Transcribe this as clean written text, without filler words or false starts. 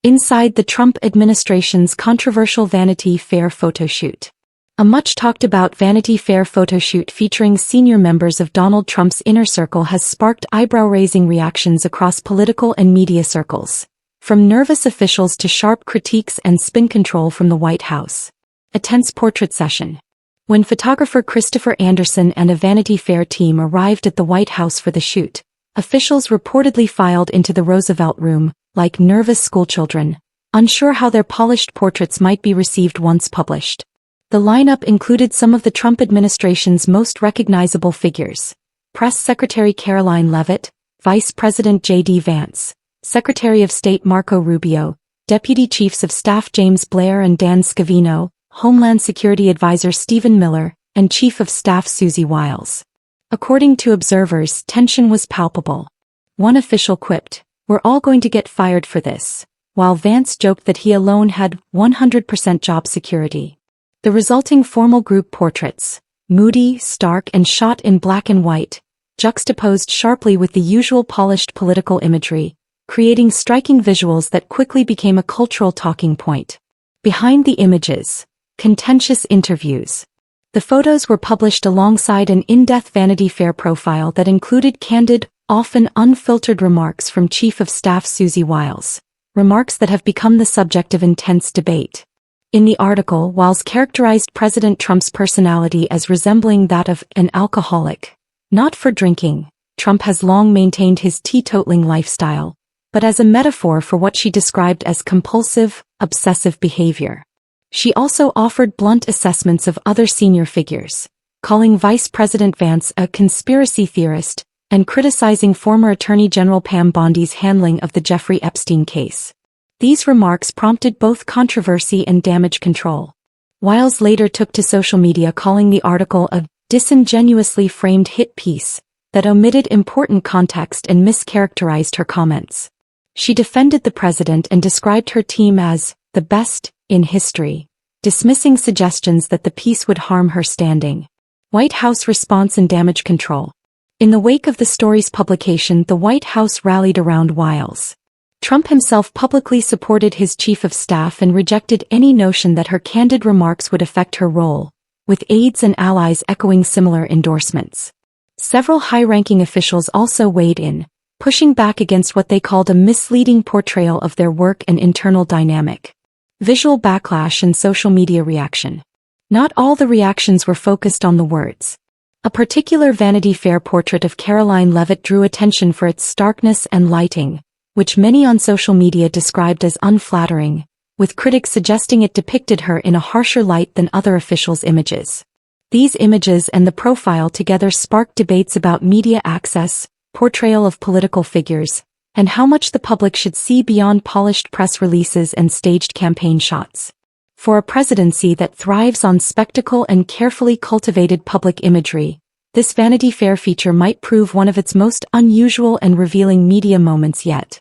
Inside the Trump administration's controversial Vanity Fair photoshoot. A much-talked-about Vanity Fair photoshoot featuring senior members of Donald Trump's inner circle has sparked eyebrow-raising reactions across political and media circles, from nervous officials to sharp critiques and spin control from the White House. A tense portrait session. When photographer Christopher Anderson and a Vanity Fair team arrived at the White House for the shoot, officials reportedly filed into the Roosevelt Room, like nervous schoolchildren, unsure how their polished portraits might be received once published. The lineup included some of the Trump administration's most recognizable figures: Press Secretary Caroline Leavitt, Vice President J.D. Vance, Secretary of State Marco Rubio, Deputy Chiefs of Staff James Blair and Dan Scavino, Homeland Security Advisor Stephen Miller, and Chief of Staff Susie Wiles. According to observers, tension was palpable. One official quipped, "We're all going to get fired for this," while Vance joked that he alone had 100% job security. The resulting formal group portraits, moody, stark and shot in black and white, juxtaposed sharply with the usual polished political imagery, creating striking visuals that quickly became a cultural talking point. Behind the images, contentious interviews. The photos were published alongside an in-depth Vanity Fair profile that included candid, often unfiltered remarks from Chief of Staff Susie Wiles, remarks that have become the subject of intense debate. In the article, Wiles characterized President Trump's personality as resembling that of an alcoholic. Not for drinking, Trump has long maintained his teetotaling lifestyle, but as a metaphor for what she described as compulsive, obsessive behavior. She also offered blunt assessments of other senior figures, calling Vice President Vance a conspiracy theorist, and criticizing former Attorney General Pam Bondi's handling of the Jeffrey Epstein case. These remarks prompted both controversy and damage control. Wiles later took to social media calling the article a disingenuously framed hit piece that omitted important context and mischaracterized her comments. She defended the president and described her team as the best in history, dismissing suggestions that the piece would harm her standing. White House response and damage control. In the wake of the story's publication, the White House rallied around Wiles. Trump himself publicly supported his chief of staff and rejected any notion that her candid remarks would affect her role, with aides and allies echoing similar endorsements. Several high-ranking officials also weighed in, pushing back against what they called a misleading portrayal of their work and internal dynamic. Visual backlash and social media reaction. Not all the reactions were focused on the words. A particular Vanity Fair portrait of Caroline Leavitt drew attention for its starkness and lighting, which many on social media described as unflattering, with critics suggesting it depicted her in a harsher light than other officials' images. These images and the profile together sparked debates about media access, portrayal of political figures, and how much the public should see beyond polished press releases and staged campaign shots. For a presidency that thrives on spectacle and carefully cultivated public imagery, this Vanity Fair feature might prove one of its most unusual and revealing media moments yet.